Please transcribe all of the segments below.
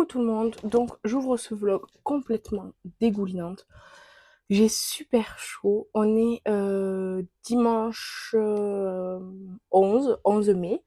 Coucou tout le monde, donc j'ouvre ce vlog complètement dégoulinante. J'ai super chaud, on est dimanche 11 mai.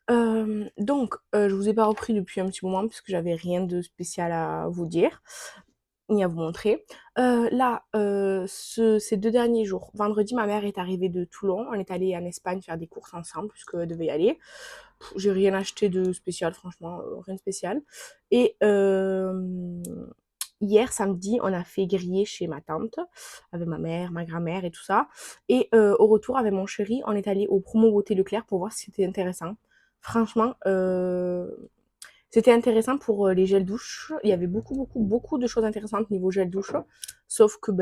Je vous ai pas repris depuis un petit moment puisque j'avais rien de spécial à vous dire ni à vous montrer. Ces 2 derniers jours, vendredi, ma mère est arrivée de Toulon. On est allé en Espagne faire des courses ensemble puisqu'elle devait y aller. J'ai rien acheté de spécial, franchement, rien de spécial. Et hier, samedi, on a fait griller chez ma tante avec ma mère, ma grand-mère et tout ça. Et au retour, avec mon chéri, on est allé au promo Beauté Leclerc pour voir si c'était intéressant. Franchement, c'était intéressant pour les gels douche. Il y avait beaucoup de choses intéressantes niveau gel douche. Sauf que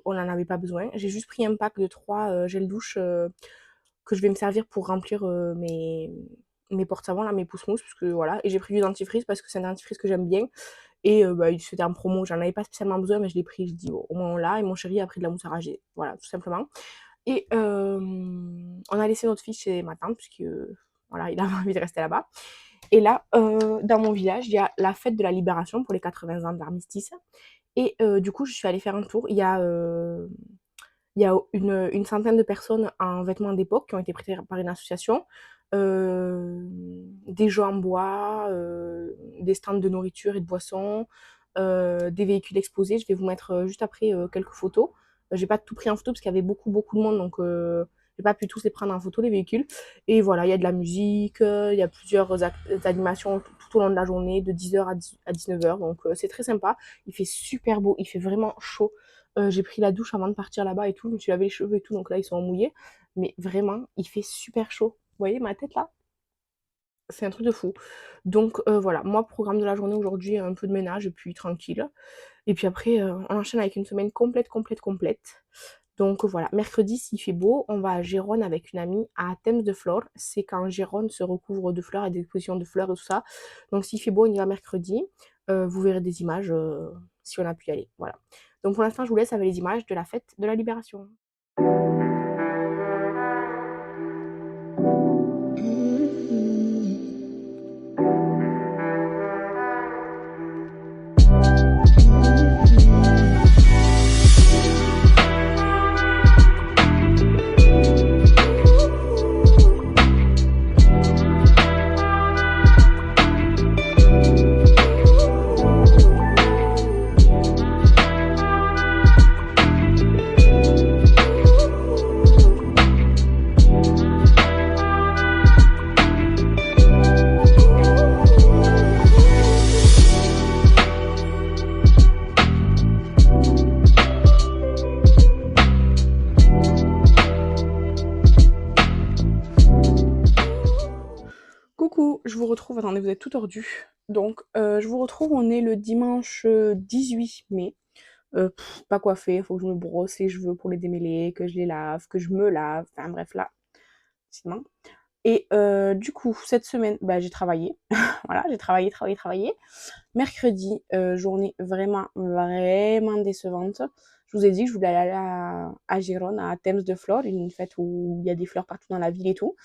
on n'en avait pas besoin. J'ai juste pris un pack de 3 gels douche que je vais me servir pour remplir mes porte-savons, là, mes pousse-mousse. Parce que voilà. Et j'ai pris du dentifrice parce que c'est un dentifrice que j'aime bien. Et c'était en promo. J'en avais pas spécialement besoin, mais je l'ai pris. Je dis bon, au moins on l'a. Et mon chéri a pris de la mousse à rager. Voilà, tout simplement. Et on a laissé notre fils chez ma tante, puisque voilà, il avait envie de rester là-bas. Et là, dans mon village, il y a la fête de la Libération pour les 80 ans de l'armistice. Et du coup, je suis allée faire un tour. Il y a une centaine de personnes en vêtements d'époque qui ont été prêtées par une association. Des jeux en bois, des stands de nourriture et de boissons, des véhicules exposés. Je vais vous mettre juste après quelques photos. J'ai pas tout pris en photo parce qu'il y avait beaucoup de monde, donc j'ai pas pu tous les prendre en photo, les véhicules. Et voilà, il y a de la musique, il y a plusieurs animations tout au long de la journée, de 10h à 19h. Donc c'est très sympa. Il fait super beau, il fait vraiment chaud. J'ai pris la douche avant de partir là-bas et tout. Je me suis lavé les cheveux et tout, donc là ils sont mouillés. Mais vraiment, il fait super chaud. Vous voyez ma tête là? C'est un truc de fou. Donc voilà, moi, programme de la journée aujourd'hui, un peu de ménage et puis tranquille. Et puis après, on enchaîne avec une semaine complète. Donc voilà, mercredi, s'il fait beau, on va à Gérone avec une amie à Thames de Flore. C'est quand Gérone se recouvre de fleurs et des expositions de fleurs et tout ça. Donc s'il fait beau, on y va mercredi. Vous verrez des images si on a pu y aller. Voilà. Donc pour l'instant, je vous laisse avec les images de la fête de la Libération. Coucou, je vous retrouve, attendez, vous êtes tout tordu. Donc, je vous retrouve, on est le dimanche 18 mai. Pas coiffée, il faut que je me brosse les cheveux pour les démêler, que je les lave, que je me lave, enfin bref, là, sinon. Et du coup, cette semaine, bah, j'ai travaillé. Voilà, j'ai travaillé. Mercredi, journée vraiment décevante. Je vous ai dit que je voulais aller à Gérone, à Thames de Flore, une fête où il y a des fleurs partout dans la ville et tout.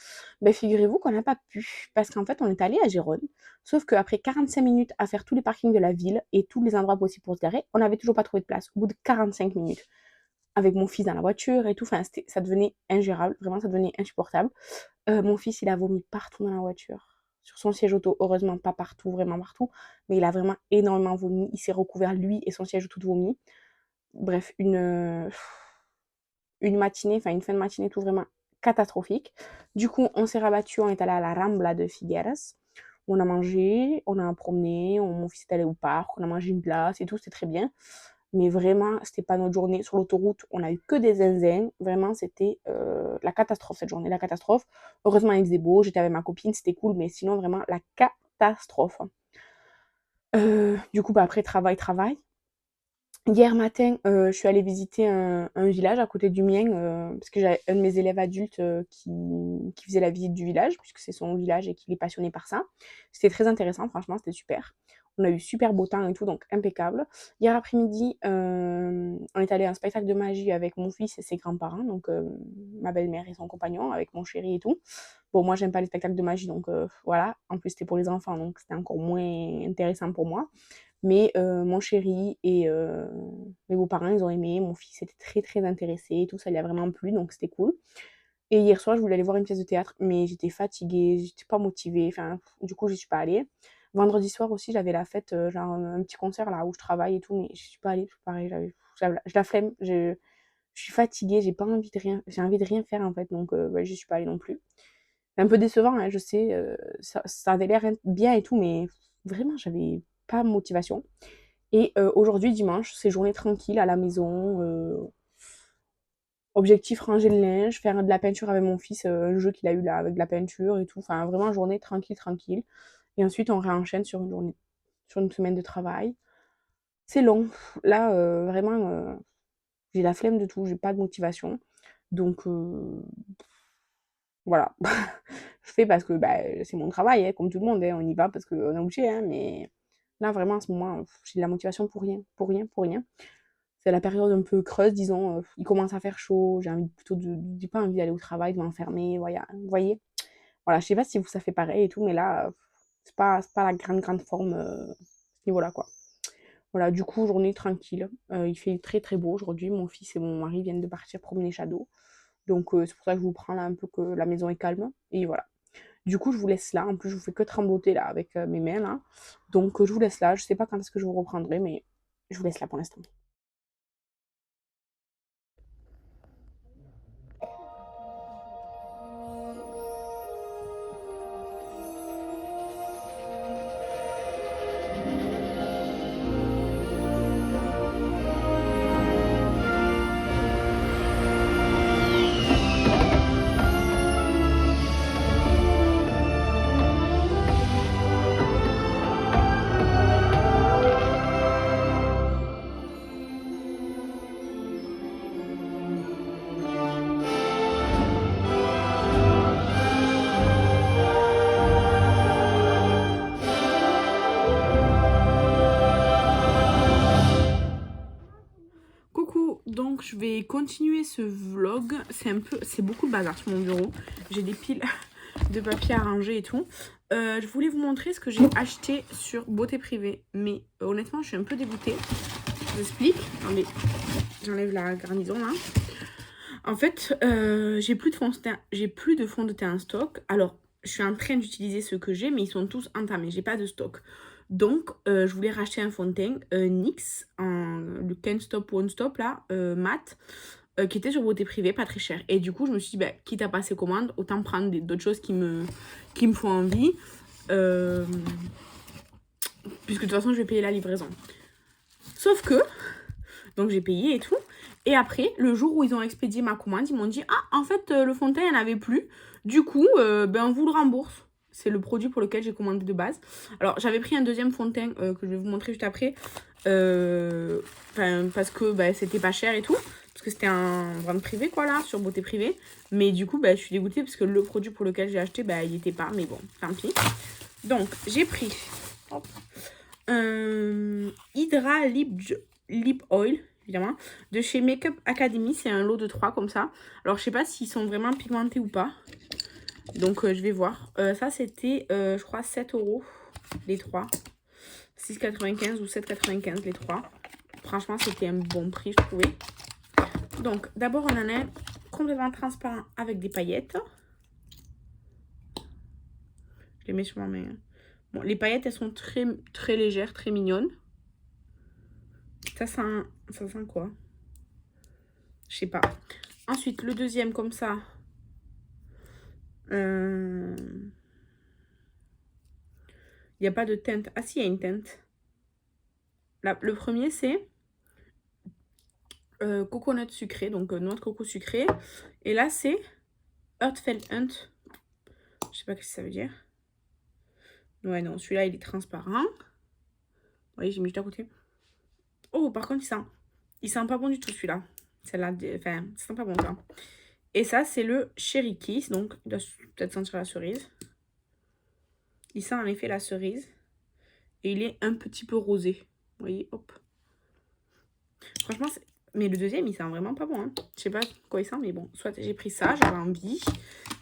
Ben, figurez-vous qu'on n'a pas pu, parce qu'en fait, on est allé à Gérone, sauf qu'après 45 minutes à faire tous les parkings de la ville et tous les endroits possibles pour se garer, on n'avait toujours pas trouvé de place, au bout de 45 minutes. Avec mon fils dans la voiture et tout, enfin, ça devenait ingérable, vraiment, ça devenait insupportable. Mon fils, il a vomi partout dans la voiture. Sur son siège auto, heureusement pas partout, vraiment partout, mais il a vraiment énormément vomi. Il s'est recouvert, lui et son siège auto de vomi. Bref, une matinée, enfin une fin de matinée tout vraiment catastrophique. Du coup, on s'est rabattu, on est allé à la Rambla de Figueres. On a mangé, on a promené, mon fils est allé au parc, on a mangé une glace et tout, c'était très bien. Mais vraiment, c'était pas notre journée. Sur l'autoroute, on a eu que des zinzins. Vraiment, c'était la catastrophe cette journée, la catastrophe. Heureusement, il faisait beau, j'étais avec ma copine, c'était cool, mais sinon, vraiment, la catastrophe. Du coup, bah, après, travail. Hier matin, je suis allée visiter un village à côté du mien, parce que j'avais un de mes élèves adultes, qui faisait la visite du village, puisque c'est son village et qu'il est passionné par ça. C'était très intéressant, franchement, c'était super. On a eu super beau temps et tout, donc impeccable. Hier après-midi, on est allé à un spectacle de magie avec mon fils et ses grands-parents, donc ma belle-mère et son compagnon, avec mon chéri et tout. Bon, moi, j'aime pas les spectacles de magie, donc voilà. En plus, c'était pour les enfants, donc c'était encore moins intéressant pour moi. Mais mon chéri et mes beaux-parents, ils ont aimé. Mon fils était très, très intéressé et tout, ça lui a vraiment plu, donc c'était cool. Et hier soir, je voulais aller voir une pièce de théâtre, mais j'étais fatiguée, j'étais pas motivée, enfin, du coup, j'y suis pas allée. Vendredi soir aussi, j'avais la fête, genre un petit concert là où je travaille et tout, mais j'y suis pas allée, parce que pareil, j'ai la flemme, je suis fatiguée, j'ai envie de rien faire en fait, donc bah, j'y suis pas allée non plus. C'est un peu décevant, hein, je sais, ça avait l'air bien et tout, mais vraiment, j'avais pas motivation. Et aujourd'hui, dimanche, c'est journée tranquille à la maison. Objectif ranger le linge, faire de la peinture avec mon fils, le jeu qu'il a eu là avec de la peinture et tout. Enfin, vraiment journée tranquille, tranquille. Et ensuite, on réenchaîne sur une semaine de travail. C'est long. Là, vraiment, j'ai la flemme de tout, j'ai pas de motivation. Donc, voilà. Je fais parce que bah, c'est mon travail, hein, comme tout le monde, hein, on y va parce qu'on est obligé, hein, mais là, vraiment, à ce moment, j'ai de la motivation pour rien, pour rien, pour rien. C'est la période un peu creuse, disons. Il commence à faire chaud, j'ai envie plutôt j'ai pas envie d'aller au travail, de m'enfermer, voilà, vous voyez. Voilà, je sais pas si vous ça fait pareil et tout, mais là, c'est pas la grande, grande forme à ce niveau-là, quoi. Voilà, du coup, journée tranquille. Il fait très très beau aujourd'hui. Mon fils et mon mari viennent de partir promener Shadow. Donc, c'est pour ça que je vous prends là un peu que la maison est calme. Et voilà. Du coup, je vous laisse là. En plus, je vous fais que trembloter là avec mes mains là. Donc, je vous laisse là. Je sais pas quand est-ce que je vous reprendrai, mais je vous laisse là pour l'instant. Coucou, donc je vais continuer ce vlog. C'est beaucoup de bazar sur mon bureau. J'ai des piles de papier à ranger et tout. Je voulais vous montrer ce que j'ai acheté sur Beauté Privée. Mais honnêtement, je suis un peu dégoûtée. Je vous explique. Attendez, j'enlève la garnison là. En fait, j'ai plus de fond de teint en stock. Alors, je suis en train d'utiliser ceux que j'ai, mais ils sont tous entamés. J'ai pas de stock. Donc, je voulais racheter un fond de teint NYX, le Can't Stop Won't Stop là, mat, qui était sur Beauté Privée, pas très cher. Et du coup, je me suis dit, bah, quitte à passer commande, autant prendre d'autres choses qui me font envie. Puisque de toute façon, je vais payer la livraison. Sauf que, donc j'ai payé et tout. Et après, le jour où ils ont expédié ma commande, ils m'ont dit, ah, en fait, le fond de teint, il n'y en avait plus. Du coup, ben, on vous le rembourse. C'est le produit pour lequel j'ai commandé de base. Alors, j'avais pris un deuxième fond de teint que je vais vous montrer juste après. Parce que bah, c'était pas cher et tout. Parce que c'était un vente privée, quoi, là, sur Beauté Privée. Mais du coup, bah, je suis dégoûtée parce que le produit pour lequel j'ai acheté, bah, il n'y était pas. Mais bon, tant pis. Donc, j'ai pris Hydra Lip Oil, évidemment, de chez Makeup Academy. C'est un lot de 3 comme ça. Alors, je sais pas s'ils sont vraiment pigmentés ou pas. Donc, je vais voir. Ça, c'était, je crois, 7 € les 3. 6,95 ou 7,95 les 3. Franchement, c'était un bon prix, je trouvais. Donc, d'abord, on en a un complètement transparent avec des paillettes. Je les mets sur ma main. Bon, les paillettes, elles sont très, très légères, très mignonnes. Ça sent quoi? Je sais pas. Ensuite, le deuxième, comme ça. Il n'y a pas de teinte. Ah si, il y a une teinte. Là, le premier, c'est coconut sucré, donc noix de coco sucrée. Et là, c'est Heartfelt Hunt. Je sais pas ce que ça veut dire. Ouais, non, celui-là, il est transparent. Vous voyez, j'ai mis juste à côté. Oh, par contre, il sent Il sent pas bon du tout celui-là. Celle-là, enfin, ça sent pas bon ça. Et ça, c'est le Cherry Kiss, donc il doit peut-être sentir la cerise. Il sent en effet la cerise. Et il est un petit peu rosé. Vous voyez, hop. Franchement, mais le deuxième, il sent vraiment pas bon. Hein. Je sais pas quoi il sent, mais bon. Soit j'ai pris ça, j'avais envie.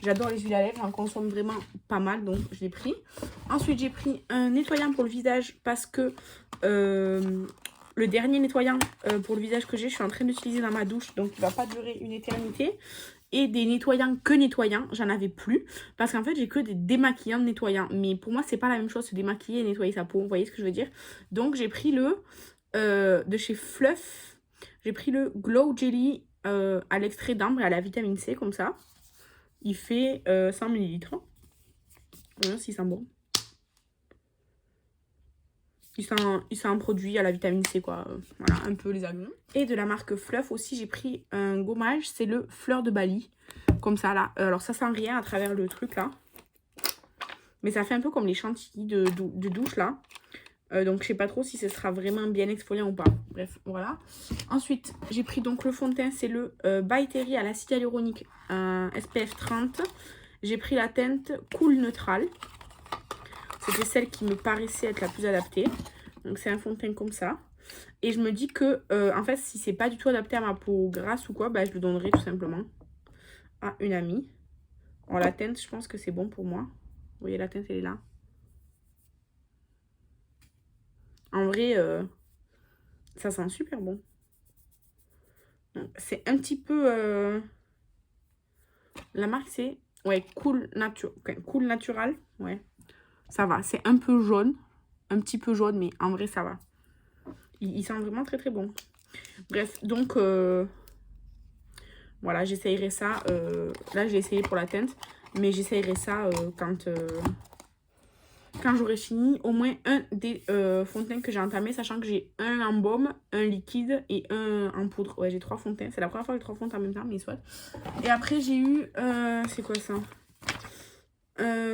J'adore les huiles à lèvres, j'en consomme vraiment pas mal, donc je l'ai pris. Ensuite, j'ai pris un nettoyant pour le visage parce que le dernier nettoyant pour le visage que j'ai, je suis en train d'utiliser dans ma douche, donc il va pas durer une éternité. Et des nettoyants que nettoyants, j'en avais plus. Parce qu'en fait, j'ai que des démaquillants nettoyants. Mais pour moi, c'est pas la même chose, se démaquiller et nettoyer sa peau. Vous voyez ce que je veux dire? Donc, j'ai pris le de chez Fluff. J'ai pris le Glow Jelly à l'extrait d'ambre et à la vitamine C, comme ça. Il fait 100 ml. Voyons s'il sent bon. Il sent un produit à la vitamine C, quoi. Voilà, un peu les agneaux. Et de la marque Fluff aussi, j'ai pris un gommage. C'est le Fleur de Bali. Comme ça, là. Alors, ça sent rien à travers le truc, là. Mais ça fait un peu comme les chantilly de douche, là. Donc, je sais pas trop si ce sera vraiment bien exfoliant ou pas. Bref, voilà. Ensuite, j'ai pris donc le fond de teint. C'est le By Terry à l'acide hyaluronique SPF 30. J'ai pris la teinte Cool Neutral. C'était celle qui me paraissait être la plus adaptée. Donc, c'est un fond de teint comme ça. Et je me dis que, en fait, si c'est pas du tout adapté à ma peau grasse ou quoi, bah, je le donnerai tout simplement à une amie. Alors, la teinte, je pense que c'est bon pour moi. Vous voyez, la teinte, elle est là. En vrai, ça sent super bon. C'est un petit peu... La marque, c'est... Ouais, Cool Natural. Ouais, ça va. C'est un peu jaune. Un petit peu jaune, mais en vrai, ça va. Il sent vraiment très, très bon. Bref, donc... voilà, j'essayerai ça. Là, j'ai essayé pour la teinte. Mais j'essayerai ça quand j'aurai fini au moins un des fonds de teint que j'ai entamé, sachant que j'ai un en baume, un liquide et un en poudre. Ouais, j'ai 3 fonds de teint. C'est la première fois que j'ai 3 fonds de teint en même temps, mais soit. Et après, j'ai eu... c'est quoi ça?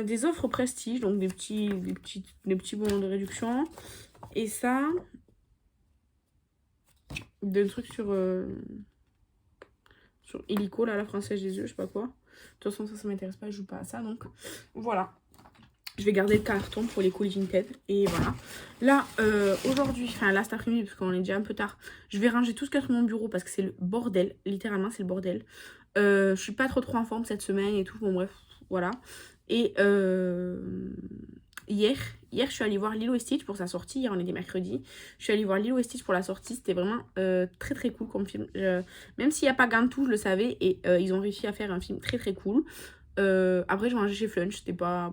Des offres prestige, donc des petits bons de réduction. Et ça, des trucs sur Illico, là, la Française des yeux, je sais pas quoi. De toute façon, ça m'intéresse pas, je joue pas à ça, donc voilà. Je vais garder le carton pour les Cool Vinted. Et voilà. Là, aujourd'hui, enfin là cet après-midi, parce qu'on est déjà un peu tard, je vais ranger tout ce qu'il y a sur mon bureau parce que c'est le bordel. Littéralement, c'est le bordel. Je suis pas trop en forme cette semaine et tout. Bon, bref, voilà. Et hier, je suis allée voir Lilo et Stitch pour sa sortie. Hier, on était mercredi. Je suis allée voir Lilo et Stitch pour la sortie. C'était vraiment très très cool comme film. Même s'il n'y a pas Gantou, je le savais. Et ils ont réussi à faire un film très très cool. Après, j'ai mangé chez Flunch. C'était pas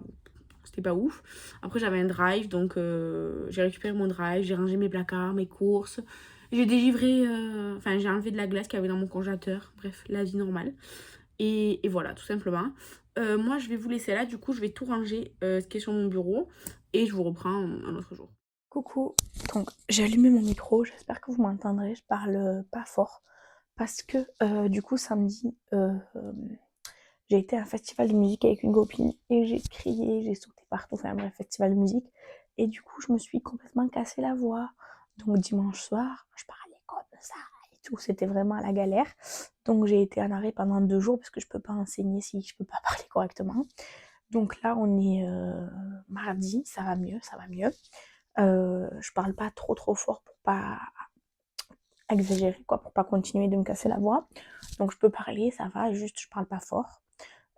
ouf. Après, j'avais un drive, donc j'ai récupéré mon drive, j'ai rangé mes placards, mes courses. J'ai dégivré, enfin, j'ai enlevé de la glace qu'il y avait dans mon congélateur. Bref, la vie normale. Et voilà, tout simplement. Moi, je vais vous laisser là. Du coup, je vais tout ranger ce qui est sur mon bureau. Et je vous reprends un autre jour. Coucou, donc j'ai allumé mon micro, j'espère que vous m'entendrez, je parle pas fort parce que du coup samedi j'ai été à un festival de musique avec une copine et j'ai crié, j'ai sauté partout, enfin bref, festival de musique et du coup je me suis complètement cassé la voix. Donc dimanche soir, je parlais comme ça et tout, c'était vraiment la galère. Donc j'ai été en arrêt pendant 2 jours parce que je peux pas enseigner si je peux pas parler correctement. Donc là on est mardi, ça va mieux, ça va mieux. Je parle pas trop fort pour pas exagérer, quoi, pour pas continuer de me casser la voix. Donc je peux parler, ça va, juste je parle pas fort.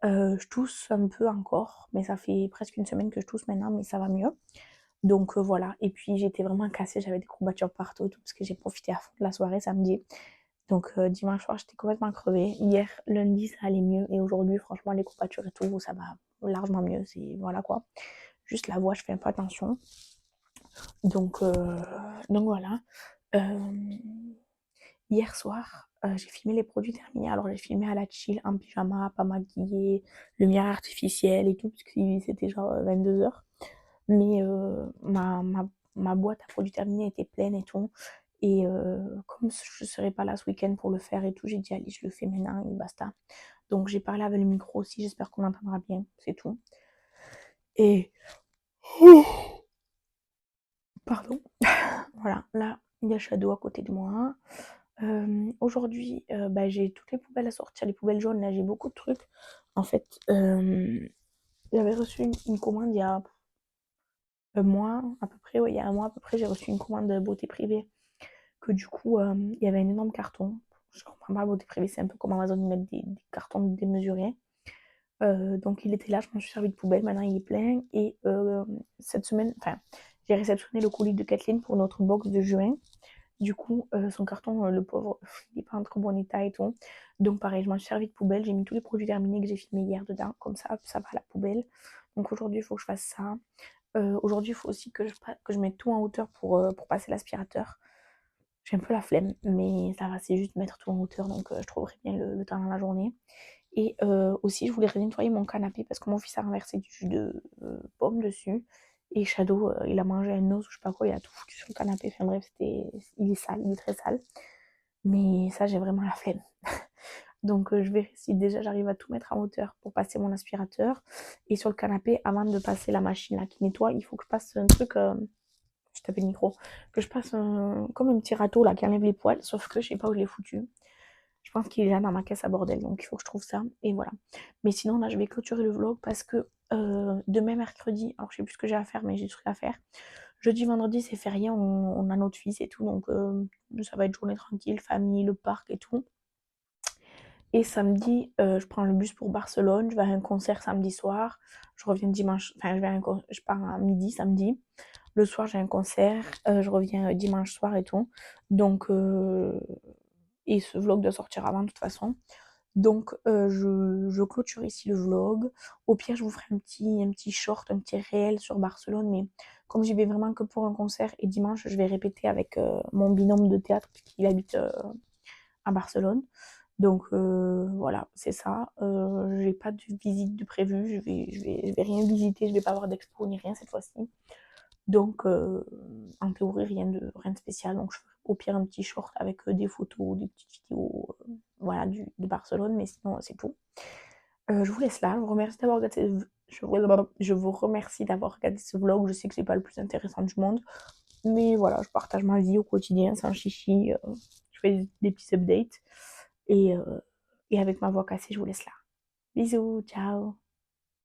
Je tousse un peu encore, mais ça fait presque une semaine que je tousse maintenant, mais ça va mieux. Donc voilà, et puis j'étais vraiment cassée, j'avais des courbatures partout, tout, parce que j'ai profité à fond de la soirée samedi. Donc dimanche soir, j'étais complètement crevée. Hier, lundi, ça allait mieux, et aujourd'hui, franchement, les courbatures et tout, ça va largement mieux. C'est voilà quoi. Juste la voix, je fais un peu attention. Donc, voilà. Euh, Hier soir, j'ai filmé les produits terminés. Alors, j'ai filmé à la chill, en pyjama, pas maquillée, lumière artificielle et tout, parce que c'était genre 22 h. Mais ma boîte à produits terminés était pleine et tout. Et comme je ne serai pas là ce week-end pour le faire et tout, j'ai dit, allez, je le fais maintenant et basta. Donc, j'ai parlé avec le micro aussi, j'espère qu'on entendra bien, c'est tout. Et. Pardon. Voilà, là, il y a Shadow à côté de moi. Aujourd'hui, bah, j'ai toutes les poubelles à sortir, les poubelles jaunes, là, j'ai beaucoup de trucs. En fait, j'avais reçu une commande il y a un mois à peu près, ouais, il y a un mois à peu près, j'ai reçu une commande de beauté privée que du coup, il y avait un énorme carton. Je comprends pas, beauté privée, c'est un peu comme Amazon, ils mettent des cartons démesurés. Donc il était là, je m'en suis servi de poubelle, maintenant il est plein. Et cette semaine, enfin, j'ai réceptionné le colis de Kathleen pour notre box de juin. Du coup, son carton, le pauvre, il n'est pas en trop bon état et tout. Donc pareil, je m'en suis servi de poubelle, j'ai mis tous les produits terminés que j'ai filmés hier dedans, comme ça va à la poubelle. Donc aujourd'hui, il faut que je fasse ça. Aujourd'hui, il faut aussi que je mette tout en hauteur pour passer l'aspirateur. J'ai un peu la flemme, mais ça va, c'est juste mettre tout en hauteur, donc je trouverai bien le temps dans la journée. Et aussi, je voulais nettoyer mon canapé parce que mon fils a renversé du jus de pomme dessus. Et Shadow, il a mangé un os ou je sais pas quoi, il a tout foutu sur le canapé. Enfin bref, il est sale, il est très sale. Mais ça, j'ai vraiment la flemme. Donc je verrai si déjà j'arrive à tout mettre en hauteur pour passer mon aspirateur. Et sur le canapé, avant de passer la machine là qui nettoie, il faut que je passe un truc, je tape le micro, que je passe comme un petit râteau là qui enlève les poils, sauf que je sais pas où je l'ai foutu. Je pense qu'il est là dans ma caisse à bordel, donc il faut que je trouve ça. Et voilà. Mais sinon, là, je vais clôturer le vlog parce que demain, mercredi, alors je sais plus ce que j'ai à faire, mais j'ai des trucs à faire. Jeudi, vendredi, c'est férié, on a notre fils et tout, donc ça va être journée tranquille, famille, le parc et tout. Et samedi, je prends le bus pour Barcelone, je vais à un concert samedi soir, je reviens dimanche, enfin, je pars à midi samedi. Le soir, j'ai un concert, je reviens dimanche soir et tout. Donc, et ce vlog doit sortir avant de toute façon. Donc, je clôture ici le vlog. Au pire, je vous ferai un petit short, un petit réel sur Barcelone. Mais comme j'y vais vraiment que pour un concert, et dimanche, je vais répéter avec mon binôme de théâtre, puisqu'il habite à Barcelone. Donc, voilà, c'est ça. J'ai pas de visite de prévu. Je vais rien visiter. Je vais pas avoir d'expo ni rien cette fois-ci. Donc, en théorie, rien de spécial. Donc, je ferai au pire un petit short avec des photos, des petites vidéos, voilà, de Barcelone, mais sinon, c'est tout. Je vous laisse là. Je vous remercie d'avoir regardé je vous remercie d'avoir regardé ce vlog. Je sais que c'est pas le plus intéressant du monde, mais voilà, je partage ma vie au quotidien, sans chichi. Je fais des petits updates. Et, et avec ma voix cassée, je vous laisse là. Bisous, ciao!